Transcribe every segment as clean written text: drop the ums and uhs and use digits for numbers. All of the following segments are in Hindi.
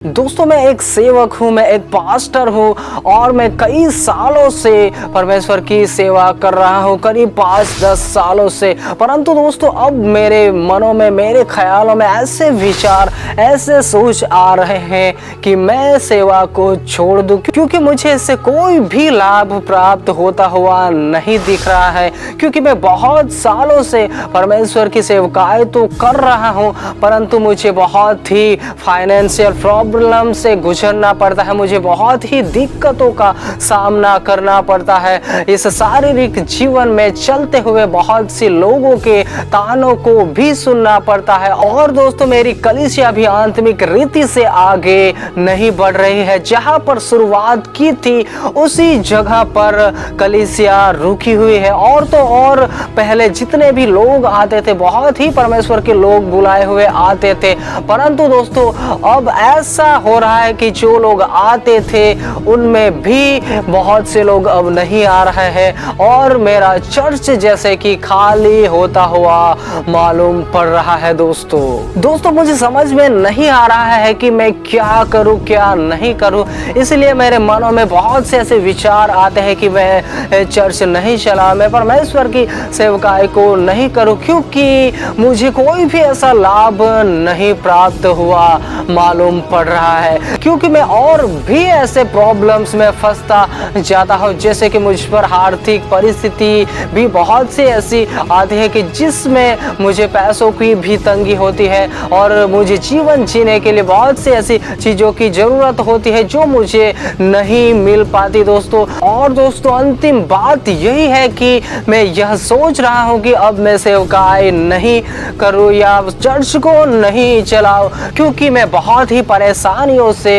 दोस्तों, मैं एक सेवक हूँ, मैं एक पास्टर हूँ और मैं कई सालों से परमेश्वर की सेवा कर रहा हूँ, करीब 5-10 सालों से। परंतु दोस्तों, अब मेरे मनों में, मेरे ख्यालों में ऐसे विचार, ऐसे सोच आ रहे हैं कि मैं सेवा को छोड़ दूँ, क्योंकि मुझे इससे कोई भी लाभ प्राप्त होता हुआ नहीं दिख रहा है। क्योंकि मैं बहुत सालों से परमेश्वर की सेवकाएं तो कर रहा हूँ, परंतु मुझे बहुत ही फाइनेंशियल प्रॉब्लम से गुजरना पड़ता है, मुझे बहुत ही दिक्कतों का सामना करना पड़ता है। इस शारीरिक जीवन में चलते हुए बहुत सी लोगों के तानों को भी सुनना पड़ता है। और दोस्तों, मेरी कलीसिया भी आत्मिक रीति से आगे नहीं बढ़ रही है। जहां पर शुरुआत की थी उसी जगह पर कलीसिया रुकी हुई है। और तो और पहले जितने भी लोग आते थे, बहुत ही परमेश्वर के लोग बुलाए हुए आते थे, परंतु दोस्तों अब ऐसा हो रहा है कि जो लोग आते थे उनमें भी बहुत से लोग अब नहीं आ रहे हैं और मेरा चर्च जैसे कि खाली होता हुआ मालूम पड़ रहा है। दोस्तों मुझे समझ में नहीं आ रहा है कि मैं क्या करूं, क्या नहीं करूं। इसलिए मेरे मनों में बहुत से ऐसे विचार आते हैं कि मैं चर्च नहीं चला, मैं परमेश्वर की सेवकाई को नहीं करूं, क्योंकि मुझे कोई भी ऐसा लाभ नहीं प्राप्त हुआ मालूम पड़ रहा है। क्योंकि मैं और भी ऐसे प्रॉब्लम्स में फंसता जाता हूँ, जैसे कि मुझ पर आर्थिक परिस्थिति भी बहुत सी ऐसी आती है कि जिसमें मुझे पैसों की भी तंगी होती है और मुझे जीवन जीने के लिए बहुत सी ऐसी चीज़ों की ज़रूरत होती है जो मुझे नहीं मिल पाती दोस्तों। और दोस्तों, अंतिम बात यही है कि मैं यह सोच रहा हूँ कि अब मैं सेवकाई नहीं करूँ या चर्च को नहीं चलाऊँ, क्योंकि मैं बहुत ही परेशानियों से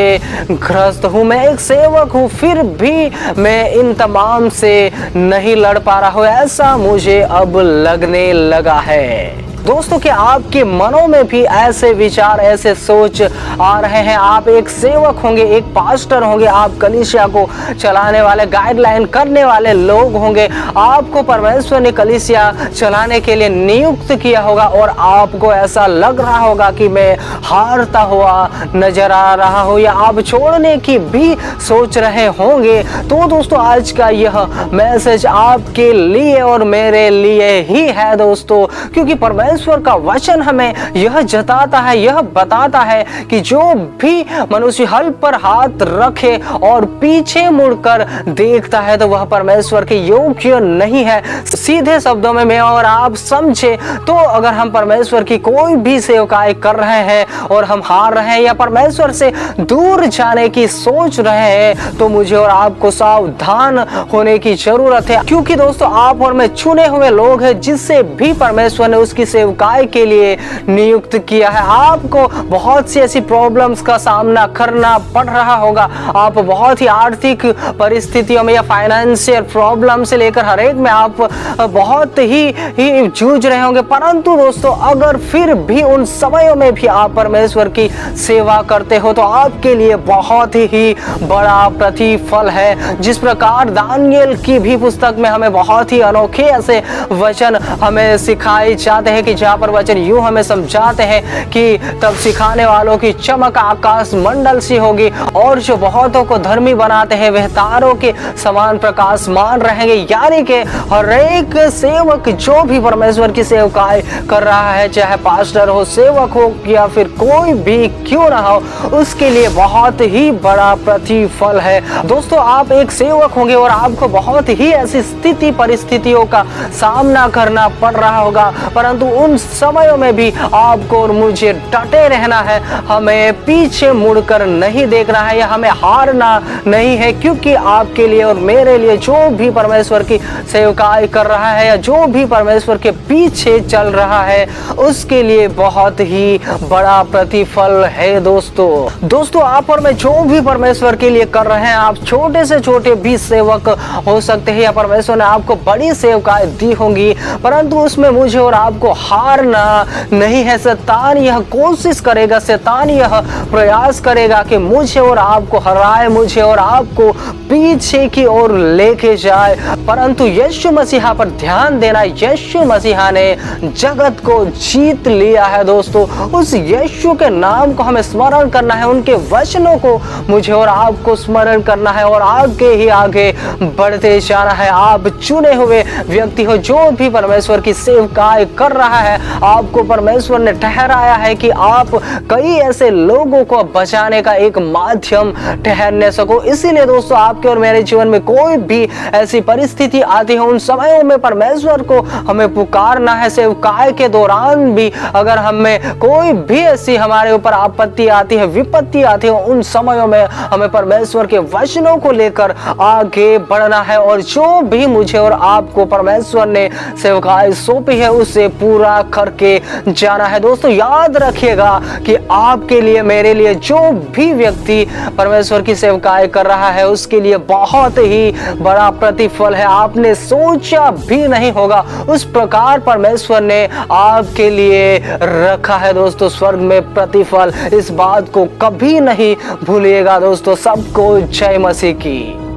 ग्रस्त हूँ। मैं एक सेवक हूँ, फिर भी मैं इन तमाम से नहीं लड़ पा रहा हूँ, ऐसा मुझे अब लगने लगा है। दोस्तों, कि आपके मनों में भी ऐसे विचार, ऐसे सोच आ रहे हैं? आप एक सेवक होंगे, एक पास्टर होंगे, आप कलीसिया को चलाने वाले, गाइडलाइन करने वाले लोग होंगे। आपको परमेश्वर ने कलीसिया चलाने के लिए नियुक्त किया होगा और आपको ऐसा लग रहा होगा कि मैं हारता हुआ नजर आ रहा हूँ या आप छोड़ने की भी सोच रहे होंगे। तो दोस्तों, आज का यह मैसेज आपके लिए और मेरे लिए ही है दोस्तों, क्योंकि परमेश्वर का वचन हमें यह जताता है, यह बताता है कि जो भी मनुष्य हल पर हाथ रखे और पीछे मुड़कर देखता है तो वह परमेश्वर के योग्य नहीं है। सीधे शब्दों में मैं और आप समझे तो अगर हम परमेश्वर की कोई भी सेवकाई कर रहे हैं और हम हार रहे हैं या परमेश्वर से दूर जाने की सोच रहे हैं, तो मुझे और आपको सावधान होने की जरूरत है। क्योंकि दोस्तों, आप और मैं चुने हुए लोग हैं जिससे भी परमेश्वर ने उसकी सेवकाई के लिए नियुक्त किया है। आपको बहुत सी ऐसी प्रॉब्लम्स का सामना करना पड़ रहा होगा, आप बहुत ही आर्थिक परिस्थितियों में या फाइनेंशियल प्रॉब्लम से लेकर हर एक में आप बहुत ही जूझ रहे होंगे। परंतु दोस्तों, अगर फिर भी उन समयों में भी आप परमेश्वर की सेवा करते हो तो आपके लिए बहुत ही बड़ा प्रतिफल है। जिस प्रकार दानियेल की भी पुस्तक में हमें बहुत ही अनोखे ऐसे वचन हमें सिखाए जाते हैं कि जहाँ पर वचन यूं हमें समझाते हैं कि तब सिखाने वालों की चमक आकाश मंडल सी होगी और जो बहुतों को धर्मी बनाते हैं वह तारों के समान प्रकाशमान रहेंगे। यानी कि हर एक सेवक जो भी परमेश्वर की सेवकाई कर रहा है, चाहे पास्टर हो, सेवक हो या फिर कोई भी क्यों ना हो, उसके लिए बहुत ही बड़ा प्रतिफल है। दोस्तों, आप एक सेवक होंगे और आपको बहुत ही ऐसी स्थिति परिस्थितियों का सामना करना पड़ रहा होगा, परंतु उन समयों में भी आपको और मुझे डटे रहना है, हमें पीछे मुड़कर नहीं देखना है या हमें हारना नहीं है। क्योंकि आपके लिए और मेरे लिए जो भी परमेश्वर की सेवकाई कर रहा है या जो भी परमेश्वर के पीछे चल रहा है, उसके लिए बहुत ही बड़ा प्रतिफल है दोस्तों, आप और मैं जो भी परमेश्वर के लिए कर रहे हैं, आप छोटे से छोटे भी सेवक हो सकते हैं या परमेश्वर ने आपको बड़ी सेवकाई दी होंगी, परंतु उसमें मुझे और आपको हारना नहीं है। शैतान यह कोशिश करेगा, शैतान यह प्रयास करेगा कि मुझे और आपको हराए, मुझे और आपको पीछे की ओर लेके जाए, परंतु यीशु मसीहा पर ध्यान देना। यीशु मसीहा ने जगत को जीत लिया है दोस्तों। उस यीशु के नाम को हमें स्मरण करना है, उनके वचनों को मुझे और आपको स्मरण करना है और आगे ही आगे बढ़ते जाना है। आप चुने हुए व्यक्ति हो, जो भी परमेश्वर की सेवकाई कर रहा है, आपको परमेश्वर ने ठहराया है कि आप कई ऐसे लोगों को बचाने का एक माध्यम ठहरने सको। इसीलिए दोस्तों आपके और मेरे जीवन में कोई भी ऐसी परिस्थिति आती है, उन समयों में परमेश्वर को हमें पुकारना है। सेवकाई के दौरान भी अगर हमें कोई भी ऐसी हमारे ऊपर आपत्ति आती है, विपत्ति आती है, उन समयों में हमें परमेश्वर के वचनों को लेकर आगे बढ़ना है और जो भी मुझे और आपको परमेश्वर ने सेवकाई सौंपी है उसे पूरा करके जाना है। दोस्तों याद रखिएगा कि आपके लिए, मेरे लिए, जो भी व्यक्ति परमेश्वर की सेवकाई कर रहा है उसके लिए बहुत ही बड़ा प्रतिफल है। आपने सोचा भी नहीं होगा उस प्रकार परमेश्वर ने आपके लिए रखा है दोस्तों स्वर्ग में प्रतिफल। इस बात को कभी नहीं भूलिएगा दोस्तों। सबको जय मसीह की।